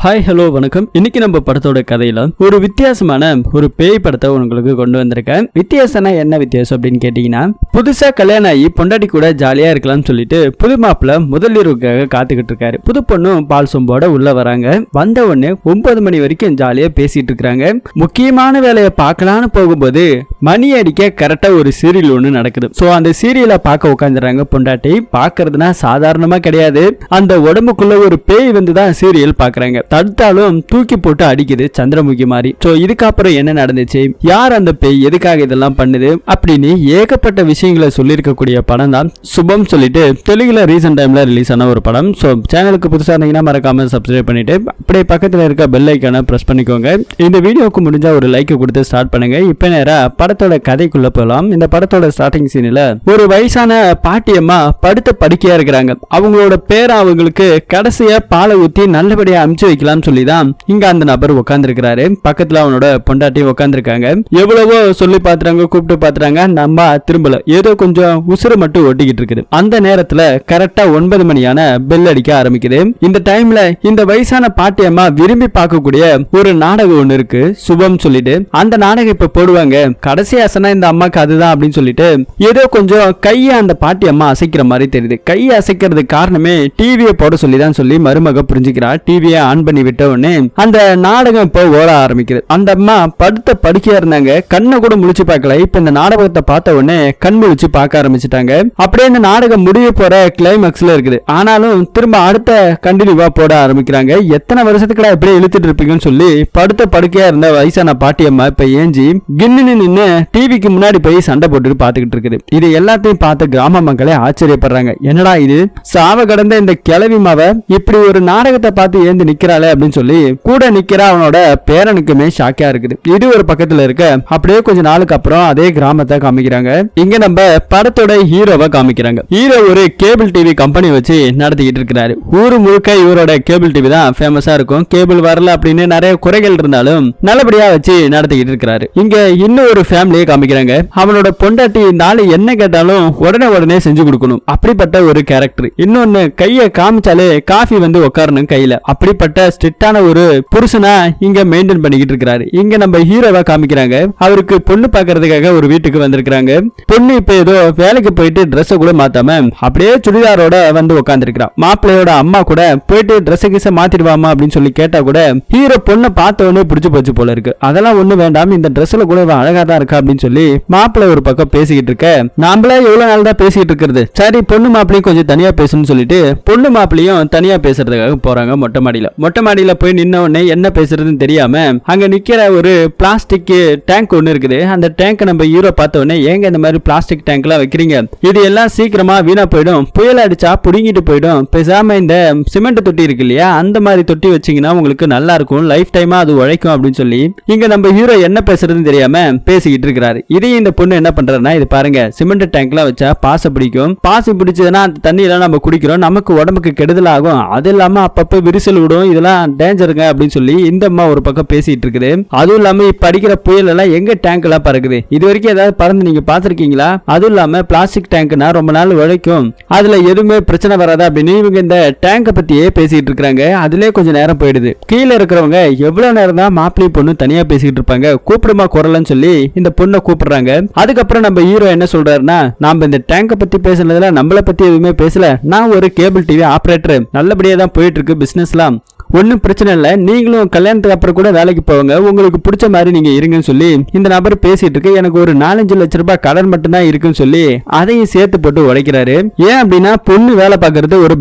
Hi hello வணக்கம். இன்னைக்கு நம்ம படத்தோட கதையில ஒரு வித்தியாசமான ஒரு பேய் படத்தை உங்களுக்கு கொண்டு வந்திருக்கேன். வித்தியாசம்னா என்ன வித்தியாசம் அப்படின்னு கேட்டீங்கன்னா, புதுசா கல்யாணம் ஆகி பொண்டாட்டி கூட ஜாலியா இருக்கலாம்னு சொல்லிட்டு புது மாப்பிள்ள முதல் இரவுக்காக காத்துக்கிட்டு இருக்காரு. புது பொண்ணும் பால் சொம்போட உள்ள வராங்க. வந்த உடனே 9 மணி வரைக்கும் ஜாலியா பேசிட்டு இருக்காங்க. முக்கியமான வேலையை பார்க்கலான்னு போகும்போது மணி அடிக்க கரெக்டா ஒரு சீரியல் ஒண்ணு நடக்குது. சோ அந்த சீரியலை பார்க்க உட்காந்துறாங்க. பொண்டாட்டி பாக்குறதுனா சாதாரணமா கிடையாது. அந்த உடம்புக்குள்ள ஒரு பேய் வந்துதான் சீரியல் பாக்குறாங்க. தடுத்தாலும் தூக்கி போட்டு அடிக்குது சந்திரமுகி மாதிரி. சோ இதுக்கப்புறம் என்ன நடந்துச்சு, யார் அந்த பேய், எதுக்காக இதெல்லாம் பண்ணுது அப்படின்னு ஏகப்பட்ட விஷயங்களை சொல்லியிருக்கக்கூடிய படம் தான் சுபம் சொல்லிட்டு தெலுங்குல ரீசெண்ட் டைம்ல ரிலீஸ் ஆன ஒரு படம். சோ சேனலுக்கு புதுசா இருந்தீங்கன்னா மறக்காம சப்ஸ்கிரைப் பண்ணிட்டு அப்படியே பக்கத்துல இருக்க பெல் ஐக்கானை பிரஸ் பண்ணிக்கோங்க. இந்த வீடியோக்கு முடிஞ்சா ஒரு லைக் கொடுத்து ஸ்டார்ட் பண்ணுங்க. இப்ப நேரா படத்தோட கதைக்குள்ள போகலாம். இந்த படத்தோட ஸ்டார்டிங் சீன்ல ஒரு வயசான பாட்டியம்மா படுத்த படுக்கையா இருக்கிறாங்க. அவங்களோட பேரை அவங்களுக்கு கடைசியா பாலை ஊத்தி நல்லபடியா அமுச்சு வைக்கலாம் சொல்லிதான் இங்க அந்த நபர் உட்கார்ந்துருக்காரு. பக்கத்துல அவனோட பொண்டாட்டி உட்கார்ந்துருக்காங்க. எவ்வளவோ சொல்லி பாத்துறாங்க, கூப்பிட்டு பாத்துறாங்க, நம்ம திரும்பல. ஏதோ கொஞ்சம் உசுறு மட்டும் ஒட்டிக்கிட்டு இருக்குது. அந்த நேரத்துல கரெக்டா 9 மணியான பெல் அடிக்க ஆரம்பிக்குது. இந்த டைம்ல இந்த வயசான பாட்டியம்மா விரும்பி பார்க்கக்கூடிய ஒரு நாடகம் ஒண்ணு இருக்கு, சுபம் சொல்லிட்டு. அந்த நாடகம் இப்ப போடுவாங்க. கடைசி ஆசனா இந்த அம்மாக்கு அதுதான் அப்படின்னு சொல்லிட்டு ஏதோ கொஞ்சம் கையை அந்த பாட்டியம்மா அசைக்கிற மாதிரி தெரியுது. கையை அசைக்கிறதுக்கு காரணமே டிவியை போட சொல்லிதான் சொல்லி மருமக புரிஞ்சுக்கிறா. டிவியை ஆன் பண்ணி விட்ட உடனே அந்த நாடகம் இப்ப ஓட ஆரம்பிக்குது. அந்த அம்மா படுத்த படுக்கையா இருந்தாங்க. கண்ணை கூட முழிச்சு பார்க்கல. இப்ப இந்த நாடகத்தை பார்த்த உடனே கண் முழிச்சு பார்க்க ஆரம்பிச்சுட்டாங்க. அப்படியே இந்த நாடகம் முடிய போற கிளைமேக்ஸ்ல இருக்குது. ஆனாலும் திரும்ப அடுத்த கண்டினியூவா போட ஆரம்பிக்கிறாங்க. எத்தனை வருஷத்துக்கு இப்படியே இழுத்துட்டு இருப்பீங்கன்னு சொல்லி படுத்த படுக்கையா இருந்த வயசான பாட்டியம்மா இப்ப ஏஞ்சி கின்னு நின்று டிவிக்கு முன்னாடி போய் சண்டை போட்டுட்டு பாத்துக்கிட்டு இருக்குது. இது எல்லாத்தையும் பார்த்து கிராம மக்களே ஆச்சரியப்படுறாங்க. என்னடா இது, சாவ கடந்த இந்த கிளவி மாவ இப்படி ஒரு நாடகத்தை பார்த்து ஏந்து நிக்கிறாளே அப்படின்னு சொல்லி கூட நிக்கிற அவனோட பேரனுக்குமே ஷாக்கா இருக்குது. இது ஒரு பக்கத்துல இருக்க. அப்படியே கொஞ்ச நாளுக்கு அப்புறம் அதே கிராமத்தை காமிக்கிறாங்க. இங்க நம்ம படத்தோட ஹீரோவை காமிக்கிறாங்க. ஹீரோ ஒரு கேபிள் டிவி கம்பெனி வச்சு நடத்திக்கிட்டு இருக்கிறாரு. ஊரு முழுக்க இவரோட கேபிள் டிவி தான் ஃபேமஸா இருக்கும். கேபிள் வரல அப்படின்னு நிறைய குறைகள் இருந்தாலும் நல்லபடியா வச்சு நடத்திக்கிட்டு இருக்கிறாரு. இங்க இன்னும் ஒரு ஃபேமிலியை காமிக்கிறாங்க. அவனோட பொண்டாட்டி நாளை என்ன கேட்டாலும் உடனே செஞ்சு கொடுக்கணும். அப்படிப்பட்ட ஒரு கேரக்டர். இன்னொன்னு கையை காமிச்சாலே காஃபி வந்து உட்காரணும் கையில. அப்படிப்பட்ட ஸ்ட்ரிக்டான ஒரு புருஷனா இங்க மெயின்டைன் பண்ணிக்கிட்டு இருக்காரு. இங்க நம்ம ஹீரோவா காமிக்கிறாங்க. அவருக்கு பொண்ணு பாக்குறதுக்காக ஒரு வீட்டுக்கு வந்திருக்காங்க. பொண்ணு இப்ப ஏதோ வேலைக்கு போயிட்டு ட்ரெஸ் கூட மாத்தாம அப்படியே சுடிதாரோட வந்து உட்கார்ந்துருக்கா. மாப்பிள்ளையோட அம்மா கூட போயிட்டு ட்ரெஸ் கிச மாத்திடுவாமா அப்படின்னு சொல்லி கேட்டா கூட ஹீரோ பொண்ணை பார்த்தவொன்னே பிடிச்சு போச்சு போல இருக்கு. அதெல்லாம் ஒண்ணு வேண்டாம், இந்த ட்ரெஸ்ல கூட அழகா தான் இருக்கா அப்படின்னு சொல்லி மாப்பிள்ளை ஒரு பக்கம் பேசிக்கிட்டு இருக்க, நாமளே எவ்வளவு நாள் தான் பேசிக்கிட்டு இருக்கிறது, சரி பொண்ணு மாப்பிள்ளையும் கொஞ்சம் தனியா பேசணும்னு சொல்லிட்டு பொண்ணு மாப்பிள்ளையும் தனியா பேசுறதுக்காக போறாங்க. மொட்டை மாடியில போய் நின்ன உடனே என்ன பேசுறதுன்னு தெரியாம அங்க நிக்கிற ஒரு பிளாஸ்டிக் டேங்க் ஒண்ணு இருக்குது. அந்த டேங்க் நம்ம ஹீரோ பார்த்த உடனே, ஏங்க இந்த மாதிரி பிளாஸ்டிக் டேங்க் எல்லாம் வைக்கிறீங்க, இது எல்லாம் சீக்கிரமா வீணா போயிடும், புயல் அடிச்சா புடுங்கிட்டு போயிடும், பேசாம இந்த சிமெண்ட் தொட்டி இருக்கு இல்லையா, அந்த மாதிரி தொட்டி வச்சீங்கன்னா உங்களுக்கு நல்லா இருக்கும், லைஃப் டைமா அது உழைக்கும் அப்படின்னு சொல்லி இங்க நம்ம ஹீரோ என்ன பேசுறதுன்னு தெரியாம பேசிக்கிட்டு இருக்கிறாரு. இதையும் இந்த பொண்ணு என்ன பண்றதுன்னா, இது பாருங்க, சிமெண்ட் டேங்க் எல்லாம் வச்சா பாசை பிடிக்கும், பாசி பிடிச்சதுன்னா அந்த தண்ணி எல்லாம் நம்ம குடிக்கிறோம், நமக்கு உடம்புக்கு கெடுதல் ஆகும், அது இல்லாம அப்பப்ப விரிசல் விடும், இதெல்லாம் டேஞ்சருங்க அப்படின்னு சொல்லி இந்த அம்மா ஒரு பக்கம் பேசிட்டு இருக்குது. அதுவும் இல்லாம இப்ப அடிக்கிற புயல் எல்லாம் எங்க டேங்க் எல்லாம் பறக்குது, இது வரைக்கும் ஏதாவது பறந்து நீங்க பாத்திருக்கீங்களா, அதுவும் இல்லாம பிளாஸ்டிக் டேங்க்னா ரொம்ப நாள் உழைக்கும், அதுல எதுவுமே பிரச்சனை வராது அப்படின்னு இவங்க இந்த டேங்கை பத்தியே பேசிட்டு இருக்காங்க. அதுலயே கொஞ்சம் நேரம் போயிடுது. கீழே இருக்கிறவங்க எவ்வளவு நேரம் தான் மாப்பிள்ளை பொண்ணு தனியா பேசிட்டு இருப்பாங்க, கூப்பிடுமா குரலன்னு சொல்லி இந்த பொண்ணை கூப்பிடுறாங்க. அதுக்கப்புறம் நம்ம ஹீரோ என்ன சொல்றாருன்னா, நாம இந்த டேங்கை பத்தி பேசுனதுல நம்மளை பத்தி எதுவுமே பேசல, நான் ஒரு கேபிள் டிவி ஆபரேட்டர், நல்லபடியா தான் போயிட்டு இருக்கு பிசினஸ்லாம், ஒன்னும் பிரச்சனை இல்லை, நீங்களும் கல்யாணத்துக்கு அப்புறம் கூட வேலைக்கு போவாங்க, உங்களுக்கு பிடிச்ச மாதிரி நீங்க இருங்கன்னு சொல்லி இந்த நபர் பேசிட்டு இருக்கு. எனக்கு ஒரு 4-5 லட்சம் ரூபாய் கடன் மட்டும் தான் இருக்குன்னு சொல்லி அதையும் சேர்த்து போட்டு உடைக்கிறாரு. ஏன் அப்படின்னா பொண்ணு வேலை பார்க்கறது ஒரு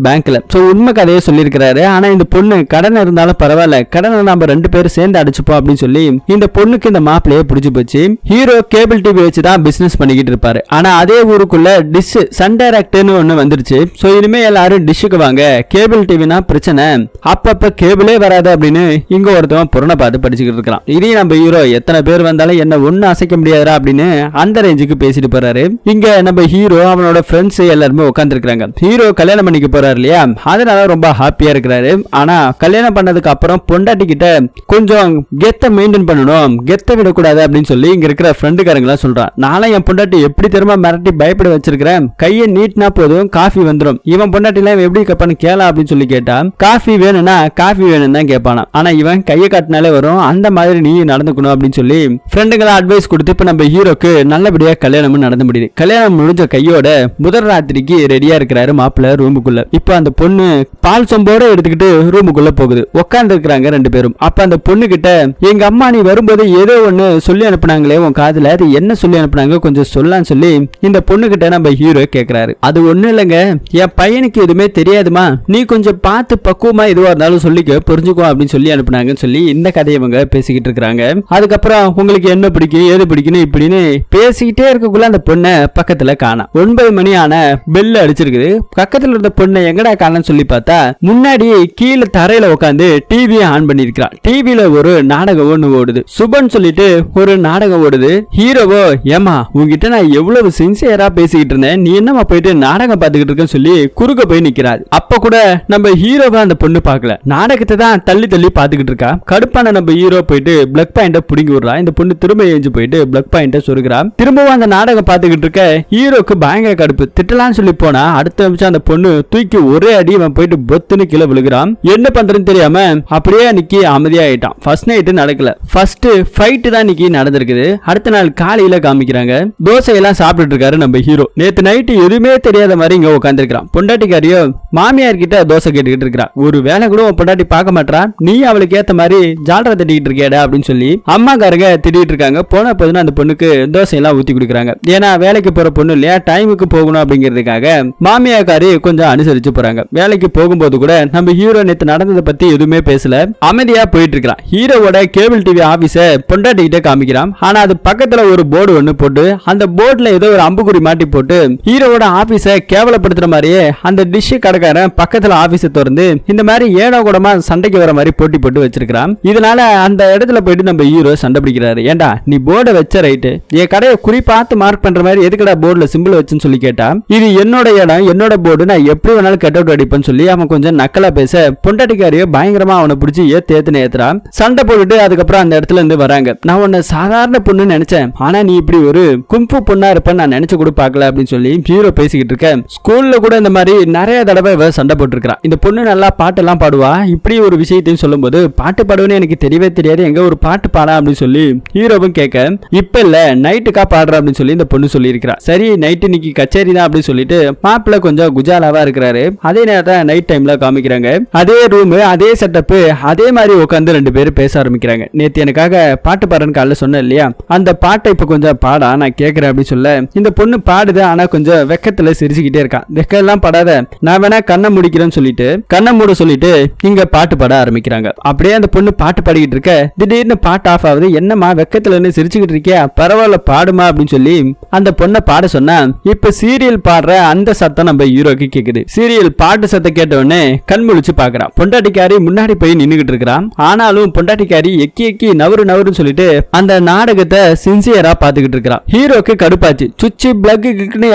பேங்க்ல. சோ உண்மை கதையை சொல்லியிருக்கிறாரு. ஆனா இந்த பொண்ணு கடன் இருந்தாலும் பரவாயில்ல, கடனை நம்ம 2 பேரும் சேர்ந்து அடிச்சுப்போம் அப்படின்னு சொல்லி இந்த பொண்ணுக்கு இந்த மாப்பிளையே பிடிச்சு போச்சு. ஹீரோ கேபிள் டிவி வச்சுதான் பிசினஸ் பண்ணிக்கிட்டு இருப்பாரு. ஆனா அதே ஊருக்குள்ள டிஷ் சன் டைரக்ட்னு ஒண்ணு வந்துருச்சு. சோ இனிமே எல்லாரும் டிஷ்ஷுக்கு வாங்க, கேபிள் டிவினா பிரச்சனை, அப்பப்ப கேபிளே வராது அப்படின்னு இங்க ஒருத்தவன் புறனை பார்த்து படிச்சுக்கிட்டு இருக்கான். இதையும் நம்ம ஹீரோ எத்தனை பேர் வந்தாலும் என்ன ஒண்ணு அசைக்க முடியாதா அப்படின்னு அந்த ரேஞ்சுக்கு பேசிட்டு போறாரு. இங்க நம்ம ஹீரோ அவனோட ஃப்ரெண்ட்ஸ் எல்லாருமே உட்கார்ந்து இருக்காங்க. ஹீரோ கல்யாணம் பண்ணிக்க போறாரு இல்லையா, அதனால ரொம்ப ஹாப்பியா இருக்கிறாரு. ஆனா கல்யாணம் பண்ணதுக்கு அப்புறம் பொண்டாட்டி கிட்ட கொஞ்சம் கெத்த மெயின்டைன் பண்ணணும், கெத்த விடக்கூடாது அப்படின்னு சொல்லி இங்க இருக்கிற ஃப்ரெண்டுக்காரங்க எல்லாம் சொல்றான். நானும் என் பொண்டாட்டி எப்படி தெரியுமா மிரட்டி பயப்பட வச்சிருக்கிறேன், கையை நீட்டினா போதும் காஃபி வந்துடும், இவன் பொண்டாட்டி எல்லாம் எப்படி கப்பான்னு கேளா அப்படின்னு சொல்லி கேட்டா, காஃபி வேணும்னா காஃபி வேணும் தான் கேட்பானா. ஆனா இவன் கையை காட்டினாலே வரும், அந்த மாதிரி நீ நடந்துக்கணும் அப்படின்னு சொல்லி ஃப்ரெண்டுங்களா அட்வைஸ் கொடுத்து இப்ப நம்ம ஹீரோக்கு நல்லபடியா கல்யாணமும் நடந்து முடியுது. கல்யாணம் முடிஞ்ச கையோட முதல் ராத்திரிக்கு ரெடியா இருக்கிறாரு மாப்பிள்ள ரூமுக்குள்ள. இப்ப அந்த பொண்ணு பால் சொம்போட எடுத்துக்கிட்டு ரூமுக்குள்ள போகுது. உட்கார்ந்து இருக்கிறாங்க ரெண்டு பேரும். அப்ப அந்த பொண்ணு கிட்ட, எங்க அம்மா நீ வரும்போது ஏதோ ஒண்ணு சொல்லி அனுப்புனாங்களே உன் காதுல, அது என்ன சொல்லி அனுப்புனாங்க கொஞ்சம் சொல்லான்னு சொல்லி இந்த பொண்ணு கிட்ட நம்ம ஹீரோ கேக்குறாரு. அது ஒண்ணு இல்லைங்க, என் பையனுக்கு எதுவுமே தெரியாதுமா, நீ கொஞ்சம் பார்த்து பக்குவமா எதுவா இருந்தாலும் சொல்லிக்க புரிஞ்சுக்கோ அப்படின்னு சொல்லி அனுப்புனாங்கன்னு சொல்லி இந்த கதையை இவங்க பேசிக்கிட்டு இருக்காங்க. அதுக்கப்புறம் உங்களுக்கு என்ன பிடிக்கும் ஏது பிடிக்கணும் இப்படின்னு பேசிக்கிட்டே இருக்கக்குள்ள அந்த பொண்ணை பக்கத்துல காணோம். 9 மணி ஆன பெல் அடிச்சிருக்குது. பக்கத்துல இருந்த பொண்ணை எங்கடா காணன்னு சொல்லி பார்த்தா முன்னாடி கீழே தரையில உட்காந்து டிவியை ஆன் பண்ணிருக்கான். டிவில ஒரு நாடகம் ஒண்ணு ஓடுது. சுபன் சொல்லிட்டு ஒரு நாடகம் ஓடுது. ஹீரோவோ, ஏமா உங்ககிட்ட நான் எவ்வளவு சின்சியரா பேசிக்கிட்டு இருந்தேன், நீ என்னமா போயிட்டு நாடகம் பார்த்துக்கிட்டு இருக்கன்னு சொல்லி குறுக்க போய் நிக்கிறாரு. அப்ப கூட நம்ம ஹீரோவை அந்த பொண்ணு பார்க்கல, நாடகத்தை தான் தள்ளி தள்ளி பார்த்துக்கிட்டு இருக்கா. கடுப்பான நம்ம ஹீரோ போயிட்டு பிளக் பாயிண்ட புடுங்கி விடுறா. இந்த பொண்ணு திரும்ப ஏஞ்சு போயிட்டு பிளக் பாயிண்ட சொருகிறா. திரும்பவும் அந்த நாடகம் பார்த்துக்கிட்டு இருக்க ஹீரோக்கு பயங்கர கடுப்பு. திட்டலான்னு சொல்லி போனா அடுத்த நிமிஷம் அந்த பொண்ணு தூக்கி ஒரே அடி அவன் போயிட்டு பொத்துன்னு கீழே விழுகிறான். என்ன பண்றதுன்னு தெரியாம அப்படியே அன்னைக்கு அமைதியா ஆயிட்டான். ஃபர்ஸ்ட் நைட் நடக்கல, ஃபர்ஸ்ட் ஃபைட் தான் இன்னைக்கு நடந்திருக்குது. அடுத்த நாள் காலையில காமிக்கிறாங்க. தோசை எல்லாம் சாப்பிட்டு இருக்காரு நம்ம ஹீரோ. நேத்து நைட்டு எதுவுமே தெரியாத மாதிரி இங்க உட்கார்ந்து இருக்கிறான். பொண்டாட்டிக்காரியோ மாமியார் கிட்ட தோசை கேட்டுக்கிட்டு இருக்கிறா. ஒரு வேலை கூட பொண்டாட்டி பார்க்க மாட்டா, நீ அவளுக்கு ஏத்த மாதிரி ஜாலரை தட்டிக்கிட்டு இருக்கேடா அப்படின்னு சொல்லி அம்மாக்காரங்க திட்டிட்டு இருக்காங்க. போன போதுன்னு அந்த பொண்ணுக்கு தோசை எல்லாம் ஊத்தி கொடுக்குறாங்க. ஏன்னா வேலைக்கு போற பொண்ணு இல்லையா, டைமுக்கு போகணும் அப்படிங்கிறதுக்காக மாமியாக்காரி கொஞ்சம் அனுசரிச்சு போறாங்க. வேலைக்கு போகும்போது கூட நம்ம ஹீரோ நேத்து நடந்ததை பத்தி எதுவுமே பேசல, அமைதியா போயிட்டு இருக்கான். ஹீரோவோட கேபிள் டிவி ஆபீஸ பொண்டாட்டி கிட்ட காமிக்கிறான். ஆனா அது பக்கத்துல ஒரு போர்டு ஒண்ணு போட்டு அந்த போர்டுல ஏதோ ஒரு அம்புக்குறி மாட்டி போட்டு ஹீரோவோட ஆபீஸ கேவலப்படுத்துற மாதிரியே அந்த டிஷ் கடைக்காரன் பக்கத்துல ஆபீஸ திறந்து இந்த மாதிரி ஏடா கூடமா சண்டைக்கு வர மாதிரி போட்டி போட்டு வச்சிருக்கான். இதனால அந்த இடத்துல போயிட்டு நம்ம ஹீரோ சண்டை பிடிக்கிறாரு. ஏண்டா நீ போர்டை வச்ச ரைட்டு, என் கடையை குறிப்பாத்து மார்க் பண்ற மாதிரி எதுக்கடா போர்டுல சிம்பிள் வச்சுன்னு சொல்லி கேட்டா, இது என்னோட இடம் என்னோட போர்டு, நான் எப்படி வேணாலும் கட் அவுட் அடிப்பேன்னு சொல்லி அவன் கொஞ்சம் நக்கலா பேச பொண்டாட்டிக்காரியோ பயங்கரமா அவனை பிடிச்சி ஏத்துன்னு ஏத்துறான். சண்டை போட்டுட்டு அதுக்கப்புறம் அந்த இடத்துல இருந்து வராங்க. நான் உன்னை சாதாரண பொண்ணுன்னு நினைச்சேன், ஆனா நீ இப்படி ஒரு கும்பு பொண்ணா இருப்பேன்னு நான் நினைச்சு கூட பார்க்கல அப்படின்னு சொல்லி ஹீரோ பேசிக்கிட்டு இருக்கேன். ஸ்கூல்ல கூட இந்த மாதிரி நிறைய தடவை இவ சண்டை போட்டுருக்கான். இந்த பொண்ணு நல்லா பாட்டு எல்லாம் பாடுவா. இப்படி ஒரு விஷயத்தையும் சொல்லும் போது பாட்டு பாடுவேன்னு எனக்கு தெரியவே தெரியாது, எங்க ஒரு பாட்டு பாடா அப்படின்னு சொல்லி ஹீரோவும் கேட்க, இப்ப இல்ல நைட்டுக்கா பாடுற அப்படின்னு சொல்லி இந்த பொண்ணு சொல்லி இருக்கிறா. சரி நைட்டு இன்னைக்கு கச்சேரி தான் அப்படின்னு சொல்லிட்டு மாப்பிள்ள கொஞ்சம் குஜாலாவா இருக்கிறாரு. அதே நேரத்தில் நைட் டைம்ல காமிக்கிறாங்க. அதே ரூம் அதே செட்டப் அதே மாதிரி உட்காந்து ரெண்டு பேரும் பேச ஆரம்பிக்கிறாங்க. நேத்து எனக்காக பாட்டு பாடுறேன்னு காலைல சொன்னேன் இல்லையா, அந்த பாட்டை இப்ப கொஞ்சம் பாடா நான் கேட்கிறேன் அப்படின்னு சொல்ல இந்த பொண்ணு பாடுது. ஆனா கொஞ்சம் வெக்கத்துல சிரிச்சுக்கிட்டே இருக்கான். வெக்கம் எல்லாம் படாத, நான் வேணா கண்ணை முடிக்கிறேன்னு சொல்லிட்டு கண்ணை மூட சொல்லிட்டு இங்க பாட்டு பாட ஆரம்பிக்கிறாங்க. அப்படியே அந்த பொண்ணு பாட்டு பாடிக்கிட்டு இருக்க திடீர்னு பாட்டு ஆஃப் ஆகுது. என்னமா வெக்கத்துல இருந்து சிரிச்சுக்கிட்டு இருக்கியா, பரவாயில்ல பாடுமா அப்படின்னு சொல்லி அந்த பொண்ணை பாட சொன்னா இப்ப சீரியல் பாடுற அந்த சத்தம் நம்ம ஹீரோக்கு கேக்குது. சீரியல் பாட்டு சத்தம் கேட்ட உடனே கண் முழிச்சு பாக்குறான். பொண்டாட்டிக்காரி முன்னாடி போய் நின்னுகிட்டு இருக்கிறான். ஆனாலும் பொண்டாட்டிக்காரி எக்கி எக்கி நவருன்னு சொல்லிட்டு அந்த நாடகத்தை சின்சியரா பாத்துக்கிட்டு இருக்கிறான். ஹீரோக்கு கடுப்பாச்சு. சுவிட்ச் பிளக்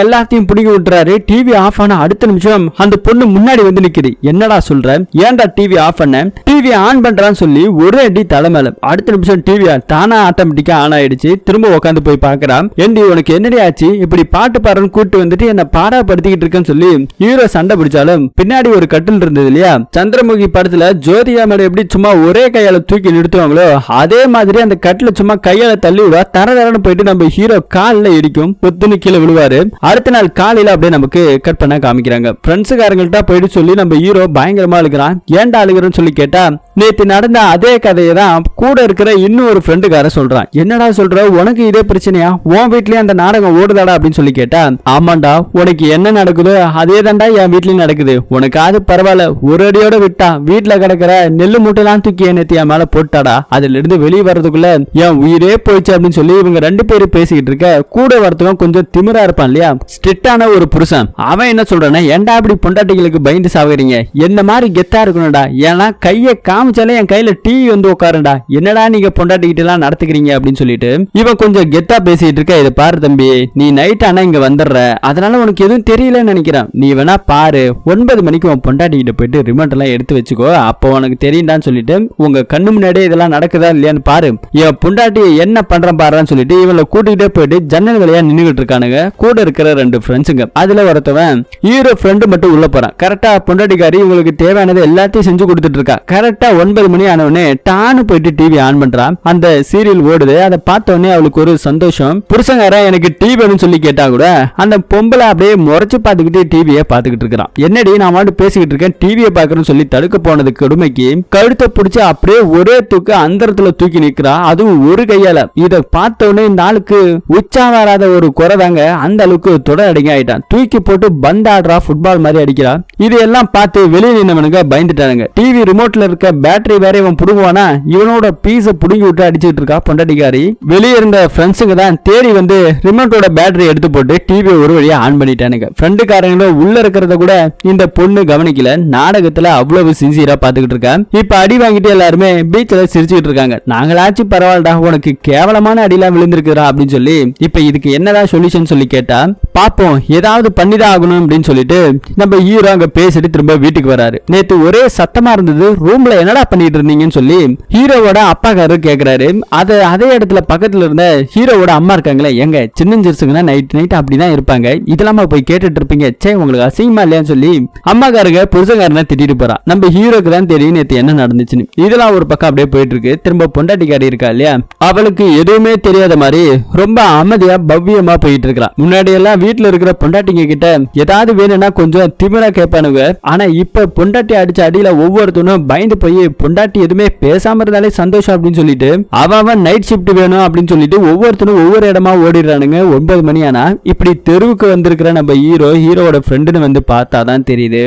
எல்லாத்தையும் பிடிக்க விட்டுறாரு. டிவி ஆஃப் ஆன அடுத்த நிமிஷம் அந்த பொண்ணு முன்னாடி வந்து நிக்குது. என்னடா சொல்ற, ஏன்டா டிவி ஆஃப் பண்ண, டிவி ஆன் பண்றான்னு சொல்லி ஒரு அடி தலைமையில. அடுத்த நிமிஷம் டிவி தானா ஆட்டோமேட்டிக்கா ஆன் ஆயிடுச்சு. திரும்ப உட்காந்து போய் பாக்குறான். ஏண்டி உனக்கு என்னடி ஆச்சு, இப்படி பாட்டு பாடுறன்னு கூட்டு வந்துட்டு என்ன பாடாப்படுத்திக்கிட்டு இருக்கேன்னு சொல்லி ஹீரோ சண்டை பிடிச்சாலும் பின்னாடி ஒரு கட்டில் இருந்தது இல்லையா, சந்திரமுகி படத்துல ஜோதிகா மேடம் எப்படி சும்மா ஒரே கையால தூக்கி நிறுத்துவாங்களோ அதே மாதிரி அந்த கட்டில சும்மா கையால தள்ளி விடுவா. தரன்னு போயிட்டு நம்ம ஹீரோ காலில் இடிக்கும், பொத்துன்னு கீழே விழுவாரு. அடுத்த நாள் காலையில அப்படியே நமக்கு கட் பண்ண காமிக்கிறாங்க. ஃப்ரெண்ட்ஸுக்காரங்கள்ட்ட போயிட்டு சொல்லி நம்ம ஹீரோ பயங்கரமா அழுகிறான். ஏன்டா அழுகிறன்னு சொல்லி கேட்டா நேத்து நடந்த அதே கதையை தான் கூட இருக்கிற இன்னும் ஒரு ஃப்ரெண்டுக்கார சொல்றான். என்னடா சொல்ற, உனக்கு இதே பிரச்சனையா, உன் வீட்லயே அந்த நாடகம் ஓடுதாடா அப்படின்னு சொல்லி கேட்டா, ஆமாண்டா உனக்கு என்ன நடக்குதோ அதே தாண்டா என் வீட்லயும் நடக்குது, உனக்கு அது பரவாயில்ல, ஒரு அடியோட விட்டா வீட்டுல கிடக்கிற நெல்லு மூட்டைலாம் தூக்கி நேத்து என் மேல போட்டாடா, அதுல இருந்து வெளியே வர்றதுக்குள்ள என் உயிரே போயிடுச்சு அப்படின்னு சொல்லி இவங்க ரெண்டு பேரும் பேசிக்கிட்டு இருக்க. கூட வரத்துக்கும் கொஞ்சம் திமிரா இருப்பான் இல்லையா, ஸ்ட்ரிக்டான ஒரு புருஷன். அவன் என்ன சொல்றானா, ஏன்டா அப்படி பொண்டாட்டிகளுக்கு பயந்து சாவறீங்க, என்ன மாதிரி கெத்தா இருக்கணும்டா, ஏன்னா கையை காமிச்சாலே என் கையில டிவி வந்து உட்காருண்டா, என்னடா நீங்க பொண்டாட்டிக்கிட்ட எல்லாம் நடத்துக்கிறீங்க அப்படின்னு சொல்லிட்டு இவன் கொஞ்சம் கெத்தா பேசிட்டு இருக்க. இதை பாரு தம்பி, நீ நைட் ஆனா இங்க வந்துடுற, அதனால உனக்கு எதுவும் தெரியலன்னு நினைக்கிறேன், நீ வேணா பாரு 9 மணிக்கு உன் பொண்டாட்டிக்கிட்ட போயிட்டு ரிமோட் எல்லாம் எடுத்து வச்சுக்கோ, அப்போ உனக்கு தெரியும்டான்னு சொல்லிட்டு உங்க கண்ணு முன்னாடியே இதெல்லாம் நடக்குதா இல்லையான்னு பாரு, என் பொண்டாட்டி என்ன பண்றான் பாருன்னு சொல்லிட்டு இவங்களை கூட்டிகிட்டே போயிட்டு ஜன்னல் வழியா நின்னுகிட்டு இருக்கானுங்க கூட இருக்கிற ரெண்டு ஃப்ரெண்ட்ஸுங்க. அதுல ஒருத்தவன் ஹீரோ ஃப்ரெண்டு மட்டும் உள்ள போறான். கரெக்டா பொண்டாட்டிக்காரி உங்களுக்கு தேவையானது எல்லாத்தையும் செஞ்சு செஞ்சு கொடுத்துட்டு இருக்கா. கரெக்டா 9 மணி ஆனவனே டானு போயிட்டு டிவி ஆன் பண்றா. அந்த சீரியல் ஓடுது. அதை பார்த்த உடனே அவளுக்கு ஒரு சந்தோஷம். புருஷங்காரன் எனக்கு டிவி வேணும்னு சொல்லி கேட்டா கூட அந்த பொம்பளை அப்படியே முறைச்சு பார்த்துக்கிட்டு டிவியை பார்த்துக்கிட்டு இருக்கிறான். என்னடி நான் வாட்டு பேசிக்கிட்டு இருக்கேன் டிவியை பார்க்கறேன்னு சொல்லி தடுக்க போனது கொடுமைக்கு கழுத்தை பிடிச்சி அப்படியே ஒரே தூக்கு அந்தரத்துல தூக்கி நிக்கிறா. அதுவும் ஒரு கையால. இதை பார்த்த உடனே இந்த ஆளுக்கு உச்சா வராத ஒரு குறை தாங்க. அந்த அளவுக்கு தொடர் அடிங்க ஆயிட்டான். தூக்கி போட்டு பந்து ஆடுறா, ஃபுட்பால் மாதிரி அடிக்கிறா. இது எல்லாம் பார்த்து வெளியே நின்னவனுங்க பயந்துட்டானுங்க. டிவி ரிமோட்ல இருக்க பேட்டரி வேற இவன் புடுங்குவானா, இவனோட பீஸ புடுங்கி விட்டு அடிச்சுட்டு இருக்கா பொண்டாட்டிக்காரி. வெளியே இருந்த ஃப்ரெண்ட்ஸுங்க தான் தேடி வந்து ரிமோட்டோட பேட்டரி எடுத்து போட்டு டிவியை ஒரு வழியா ஆன் பண்ணிட்டானுங்க. ஃப்ரெண்டுக்காரங்களும் உள்ள இருக்கிறத கூட இந்த பொண்ணு கவனிக்கல. நாடகத்துல அவ்வளவு சின்சியரா பாத்துக்கிட்டு இருக்கா. இப்ப அடி வாங்கிட்டு எல்லாருமே பீச்ல சிரிச்சுட்டு இருக்காங்க. நாங்களாச்சும் பரவாயில்லடா, உனக்கு கேவலமான அடிலாம் விழுந்திருக்குறா அப்படின்னு சொல்லி இப்ப இதுக்கு என்னதான் சொல்யூஷன் சொல்லி கேட்டா, பாப்போம் ஏதாவது பண்ணிதான் ஆகணும் அப்படின்னு சொல்லிட்டு நம்ம ஹீரோ அங்க பேசிட்டு திரும்ப வீட்டுக்கு வராரு. நேத்து ஒரே சத்தமா இருந்தது, ரூம்ல என்னடா பண்ணிட்டு இருந்தீங்கன்னு சொல்லி ஹீரோவோட அப்பாக்காரரு கேக்குறாரு. அதே இடத்துல பக்கத்துல இருந்த ஹீரோவோட அம்மா இருக்காங்களே, எங்க சின்னஞ்சிருச்சுங்கன்னா நைட் அப்படிதான் இருப்பாங்க, இதெல்லாம் போய் கேட்டுட்டு இருப்பீங்க, சே உங்களுக்கு அசிங்கமா இல்லையான்னு சொல்லி அம்மாக்காரங்க புருஷங்காரனை திட்டிட்டு போறா. நம்ம ஹீரோக்கு தான் தெரியும் நேத்து என்ன நடந்துச்சுன்னு. இதெல்லாம் ஒரு பக்கம் அப்படியே போயிட்டு இருக்கு. திரும்ப பொண்டாட்டிக்காரி இருக்கா இல்லையா, அவளுக்கு எதுவுமே தெரியாத மாதிரி ரொம்ப அமைதியா பவ்யமா போயிட்டு இருக்கா. முன்னாடி எல்லாம் வீட்டுல இருக்கிற பொண்டாட்டிங்க கிட்ட ஏதாவது வேணும்னா கொஞ்சம் திமிரா கேட்பானுங்க. ஆனா இப்ப பொண்டாட்டி அடிச்ச அடியில ஒவ்வொருத்தனும் பயந்து போய் பொண்டாட்டி எதுவுமே பேசாம இருந்தாலே சந்தோஷம் அப்படின்னு சொல்லிட்டு அவன் நைட் ஷிப்ட் வேணும் அப்படின்னு சொல்லிட்டு ஒவ்வொருத்தனும் ஒவ்வொரு இடமா ஓடிடுறானுங்க. 9 மணி ஆனா இப்படி தெருவுக்கு வந்திருக்கிற நம்ம ஹீரோவோட ஃப்ரெண்டுன்னு வந்து பார்த்தாதான் தெரியுது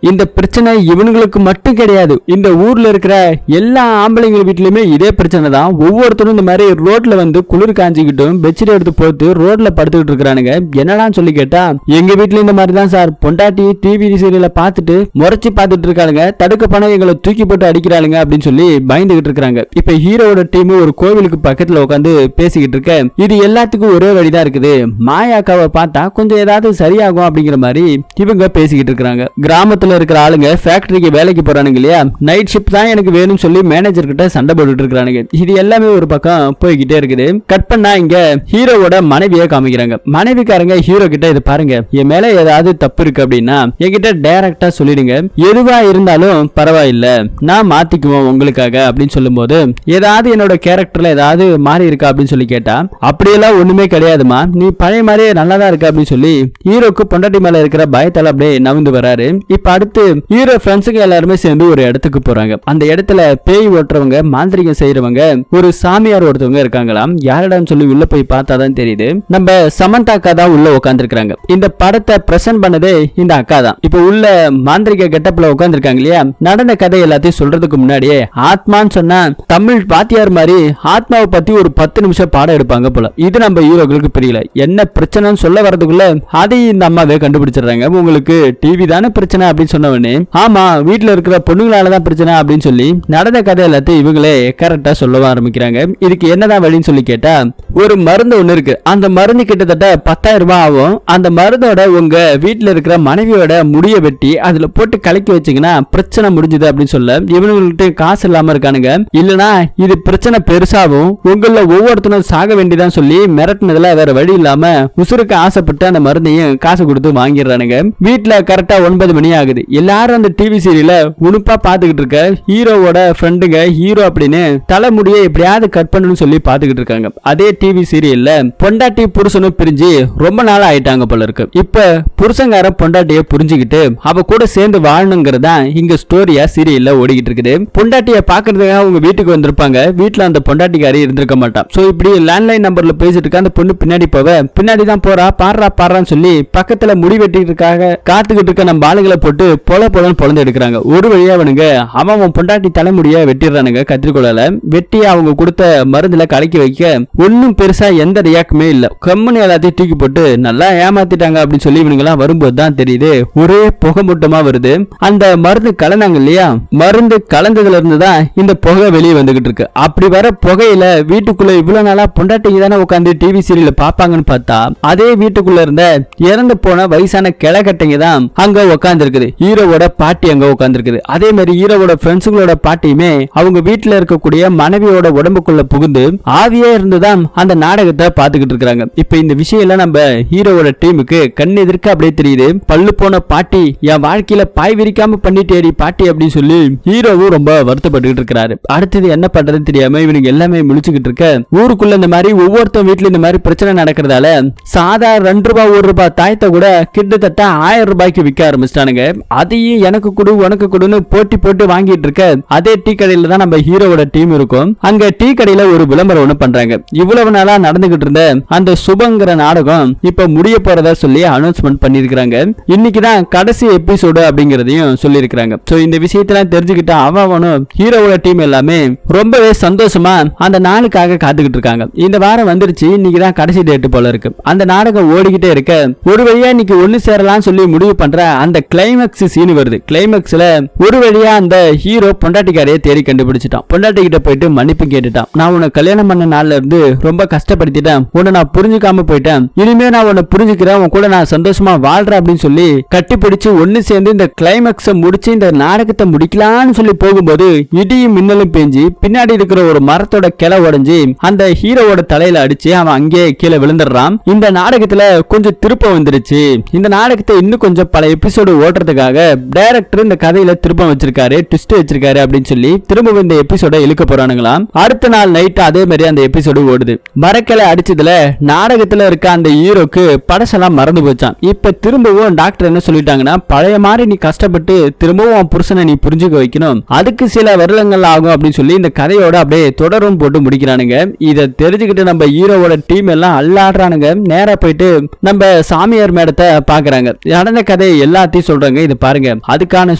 இந்த பிரச்சனை இவனுங்களுக்கு மட்டும் கிடையாது. இந்த ஊர்ல இருக்கிற எல்லா ஆம்பளைங்க வீட்லயுமே இதே பிரச்சனை தான். ஒவ்வொருத்தரும் இந்த மாதிரி ரோட்ல வந்து குளிர் காஞ்சிக்கிட்டும் பெட்ஷீட் எடுத்து போட்டு ரோட்ல படுத்துக்கிட்டு இருக்கிறானுங்க. என்னடான்னு சொல்லி கேட்டா, எங்க வீட்டுல இந்த மாதிரி தான் சார், பொண்டாட்டி டிவி சீரியலை பார்த்துட்டு முறைச்சு பார்த்துட்டு இருக்காளுங்க, தடுக்க போனா எங்களை தூக்கி போட்டு அடிக்கிறாளுங்க அப்படின்னு சொல்லி பயந்துகிட்டு இருக்காங்க. இப்ப ஹீரோட டீம் ஒரு கோவிலுக்கு பக்கத்துல உட்காந்து பேசிக்கிட்டு இருக்க. இது எல்லாத்துக்கும் ஒரே வழிதான் இருக்குது, மாயாக்காவை பார்த்தா கொஞ்சம் ஏதாவது சரியாகும் அப்படிங்கிற மாதிரி இவங்க பேசிக்கிட்டு இருக்காங்க. கிராமத்துல இருக்கிற ஆளுங்க ஃபேக்டரிக்கு வேலைக்கு போறானுங்க இல்லையா, நைட் ஷிஃப்ட் தான் எனக்கு வேணும்னு சொல்லி மேனேஜர் கிட்ட சண்டை போட்டுட்டு இருக்கானுங்க. இது எல்லாமே ஒரு பக்கம் போய்கிட்டே இருக்குது. கட் பண்ணா இங்க ஹீரோவோட மனைவியை காமிக்கிறாங்க. மனைவிக்காரங்க ஹீரோ கிட்ட இது பாருங்க, என் மேல ஏதாவது தப்பு இருக்கு அப்படின்னா என்கிட்ட டைரக்டா சொல்லிடுங்க, எதுவா இருந்தாலும் பரவாயில்ல நான் மாத்திக்குவோம் உங்களுக்காக அப்படின்னு சொல்லும் போது, ஏதாவது என்னோட கேரக்டர்ல ஏதாவது மாறி இருக்கா அப்படின்னு சொல்லி கேட்டா, அப்படியெல்லாம் ஒண்ணுமே கிடையாதுமா, நீ பழைய மாதிரியே நல்லாதான் இருக்க அப்படின்னு சொல்லி ஹீரோக்கு பொண்டாட்டி மேல இருக்கிற பயத்தால அப்படியே நவுந்து வராரு. இப்ப அடுத்து ஹீரோ ஃப்ரெண்ட்ஸுங்க எல்லாருமே சேர்ந்து ஒரு இடத்துக்கு போறாங்க. அந்த இடத்துல பேய் ஓட்டுறவங்க மாந்திரிகம் செய்யறவங்க ஒரு சாமியார் ஒருத்தவங்க இருக்காங்களாம். யாரிடம் சொல்லி உள்ள போய் பார்த்தாதான் தெரியுது நம்ம சமந்தா அக்கா தான் உள்ள உட்காந்துருக்காங்க. இந்த படத்தை பிரசன்ட் பண்ணதே இந்த அக்கா தான். இப்ப உள்ள மாந்திரிக கெட்டப்ல உட்காந்துருக்காங்க இல்லையா, நடந்த கதை எல்லாத்தையும் சொல்றதுக்கு முன்னாடியே ஆத்மான்னு சொன்னா தமிழ் பாத்தியார் மாதிரி ஆத்மாவை பத்தி ஒரு 10 நிமிஷம் பாடம் எடுப்பாங்க போல. இது நம்ம ஹீரோக்களுக்கு புரியல. என்ன பிரச்சனைன்னு சொல்ல வரதுக்குள்ள அதையும் இந்த அம்மாவே கண்டுபிடிச்சிடுறாங்க. உங்களுக்கு டிவி தானே பிரச்சனை அப்படின்னு சொன்னவனே, ஆமா வீட்டுல இருக்கிற பொண்ணுங்களாலதான் பிரச்சனை அப்படின்னு சொல்லி நடந்த கதை எல்லாத்தையும் இவங்களே கரெக்டா சொல்ல ஆரம்பிக்கிறாங்க. இதுக்கு என்னதான் வழின்னு சொல்லி கேட்டா, ஒரு மருந்து ஒண்ணு இருக்கு, அந்த மருந்து கிட்டத்தட்ட 10,000 ரூபாய் ஆகும். அந்த மருந்தோட உங்க வீட்டுல இருக்கிற மனைவியோட முடிய வெட்டி அதுல போட்டு கலக்கி வச்சீங்கன்னா பிரச்சனை முடிஞ்சது அப்படின்னு சொல்ல, இவனுங்கள்ட்ட காசு இல்லாம இருக்கானுங்க. இல்லனா இது பிரச்சனை பெருசாகும், உங்கள ஒவ்வொருத்தனும் சாக வேண்டியதான் சொல்லி மிரட்டினதுல வேற வழி இல்லாம உசுருக்கு ஆசைப்பட்டு அந்த மருந்தையும் காசு கொடுத்து வாங்கிடுறானுங்க. வீட்டுல கரெக்டா 9 மணி ஆகுது. எல்லாரும் அந்த டிவி சீரியல உணுப்பா பாத்துக்கிட்டு இருக்க ஹீரோவோட ஃப்ரெண்டுங்க ஹீரோ அப்படின்னு தலைமுடியை எப்படியாவது கட் பண்ணணும்னு சொல்லி பாத்துக்கிட்டு இருக்காங்க. அதே டிவி சீரியல்ல பொண்டாட்டி புருஷனும் பிரிஞ்சு ரொம்ப நாள் ஆயிட்டாங்க போல இருக்கு. இப்ப புருஷங்கார பொண்டாட்டிய புரிஞ்சுக்கிட்டு அவ கூட சேர்ந்து வாழணுங்கிறதா இங்க ஸ்டோரியா சீரியல்ல ஓடிக்கிட்டு இருக்குது. பொண்டாட்டிய பாக்குறதுக்காக அவங்க வீட்டுக்கு வந்திருப்பாங்க. வீட்டுல அந்த பொண்டாட்டிக்காரி இருந்திருக்க மாட்டான். சோ இப்படி லேண்ட்லைன் நம்பர்ல பேசிட்டு இருக்க அந்த பொண்ணு பின்னாடி போவ, பின்னாடி தான் போறா, பாடுறான்னு சொல்லி பக்கத்துல முடி வெட்டிட்டு இருக்காக காத்துக்கிட்டு இருக்க நம்ம ஆளுகளை போட்டு பொலன்னு பொழந்து எடுக்கிறாங்க. ஒரு வழியா அவனுங்க அவன் பொண்டாட்டி தலைமுடிய வெட்டிடுறானுங்க. கத்திரிக்கோளால வெட்டி அவங்க கொடுத்த மருந்துல கலக்கி வைக்க ஒன்னும் பெருசா எந்த ரியாக்டுமே இல்ல. கம்முன்னு எல்லாத்தையும் தூக்கி போட்டு நல்லா ஏமாத்திட்டாங்க அப்படின்னு சொல்லி இவனுங்க எல்லாம் வரும்போது தான் தெரியுது ஒரே புகை மூட்டமா வருது. அந்த மருந்து கலந்தாங்க இல்லையா, மருந்து கலந்ததுல இருந்து தான் இந்த புகை வெளியே வந்துகிட்டு இருக்கு. அப்படி வர புகையில வீட்டுக்குள்ள இவ்வளவு நாளா பொண்டாட்டிங்க தானே உட்காந்து டிவி சீரியல பாப்பாங்கன்னு பார்த்தா, அதே வீட்டுக்குள்ள இருந்த இறந்து போன வயசான கிளக்கட்டைங்க தான் அங்க உட்கார்ந்து இருக்குது. ஹீரோவோட பாட்டி அங்க உட்கார்ந்துருக்குது. அதே மாதிரி ஹீரோவோட ஃப்ரெண்ட்ஸுங்களோட பாட்டியுமே அவங்க வீட்டுல இருக்கக்கூடிய மனைவியோட உடம்புக்குள்ள புகுந்து ஆவியா இருந்துதான் அந்த நாடகத்தை பாத்துக்கிட்டு இருக்காங்க. இப்ப இந்த விஷயம் எல்லாம் நம்ம ஹீரோவோட டீமுக்கு கண் எதிர்க்க அப்படியே தெரியுது. பல்லு போன பாட்டி என் வாழ்க்கையில பாய் விரிக்காம பண்ணிட்டேடி பாட்டி அப்படின்னு சொல்லி ஹீரோவும் ரொம்ப வருத்தப்பட்டுக்கிட்டு இருக்கிறாரு. அடுத்தது என்ன பண்றதுன்னு தெரியாம இவனுக்கு எல்லாமே முழிச்சுக்கிட்டு இருக்க ஊருக்குள்ள இந்த மாதிரி ஒவ்வொருத்தன் வீட்டுல இந்த மாதிரி பிரச்சனை நடக்கிறதால சாதா 2 ரூபாய் 1 ரூபாய் தாயத்தை கூட கிட்டத்தட்ட 1000 ரூபாய்க்கு விற்க ஆரம்பிச்சிட்டானுங்க. அதையும் எனக்கு கொடு உனக்கு கொடுன்னு போட்டி போட்டு வாங்கிட்டு இருக்க அதே டீ கடையில தான் நம்ம ஹீரோவோட டீம் இருக்கும். அங்க டீ கடையில ஒரு விளம்பரம் ஒண்ணு பண்றாங்க. இவ்வளவு நாளா நடந்துகிட்டு இருந்த அந்த சுபங்கிற நாடகம் இப்ப முடிய போறதா சொல்லி அனௌன்ஸ்மெண்ட் பண்ணிருக்காங்க. இன்னைக்குதான் கடைசி எபிசோடு அப்படிங்கறதையும் சொல்லிருக்காங்க. சோ இந்த விஷயத்தெல்லாம் தெரிஞ்சுக்கிட்ட அவனும் ஹீரோவோட டீம் எல்லாமே ரொம்பவே சந்தோஷமா அந்த நாளுக்காக காத்துக்கிட்டு இருக்காங்க. இந்த வாரம் வந்துருச்சு, இன்னைக்குதான் கடைசி டேட் போல இருக்கு. அந்த நாடகம் ஓடிக்கிட்டே இருக்க ஒரு வழியா இன்னைக்கு ஒண்ணு சேரலாம் சொல்லி முடிவு பண்ற அந்த கிளைமேக்ஸ் சீன் வருது. கிளைமேக்ஸ்ல ஒரு வழியா அந்த ஹீரோ பொண்டாட்டிக்காரையே தேடி கண்டுபிடிச்சிட்டான். பொண்டாட்டி கிட்ட போயிட்டு மன்னிப்பு கேட்டுட்டான். நான் உன்னை கல்யாணம் பண்ண நாள்ல இருந்து ரொம்ப கஷ்டப்படுத்திட்டேன், உன்னை நான் புரிஞ்சுக்காம போயிட்டேன், இனிமே நான் உன்னை புரிஞ்சுக்கிறேன், உன் கூட நான் சந்தோஷமா வாழ்றேன் அப்படின்னு சொல்லி கட்டி பிடிச்சு ஒண்ணு சேர்ந்து இந்த கிளைமேக்ஸ முடிச்சு இந்த நாடகத்தை முடிக்கலாம்னு சொல்லி போகும்போது இடியும் மின்னலும் பெஞ்சு பின்னாடி இருக்கிற ஒரு மரத்தோட கிளை உடைஞ்சு அந்த ஹீரோவோட தலையில அடிச்சு அவன் அங்கே கீழே விழுந்துடுறான். இந்த நாடகத்துல கொஞ்சம் திருப்ப வந்துருச்சு. இந்த நாடகத்தை இன்னும் கொஞ்சம் பல எபிசோடு ஓட்டுறதுக்காக டைரக்டர் இந்த கதையில திருப்பம் வச்சிருக்காரு, ட்விஸ்ட் வச்சிருக்காரு அப்படின்னு சொல்லி திரும்ப இந்த எபிசோட இழுக்க போறானுங்களாம். அடுத்த நாள் நைட் அதே மாதிரி அந்த எபிசோடு ஓடுது. மரக்கிளை அடிச்சதுல நாடகத்துல இருக்க அந்த ஹீரோக்கு படசெல்லாம் மறந்து போச்சான். இப்ப திரும்பவும் டாக்டர் என்ன சொல்லிட்டாங்கன்னா, பழைய மாதிரி நீ கஷ்டப்பட்டு திரும்பவும் உன் புருஷனை நீ புரிஞ்சுக்க வைக்கணும், அதுக்கு சில வருடங்கள் ஆகும் அப்படின்னு சொல்லி இந்த கதையோட அப்படியே தொடரும் போட்டு முடிக்கிறானுங்க. இதை தெரிஞ்சுக்கிட்டு நம்ம ஹீரோவோட டீம் எல்லாம் அல்லாடுறானுங்க. நேரா போயிட்டு நம்ம சாமியார் மேடத்தை பாக்குறாங்க. நடந்த கதை எல்லாத்தையும் சொல்றாங்க. இது பாருங்க, அதுக்கான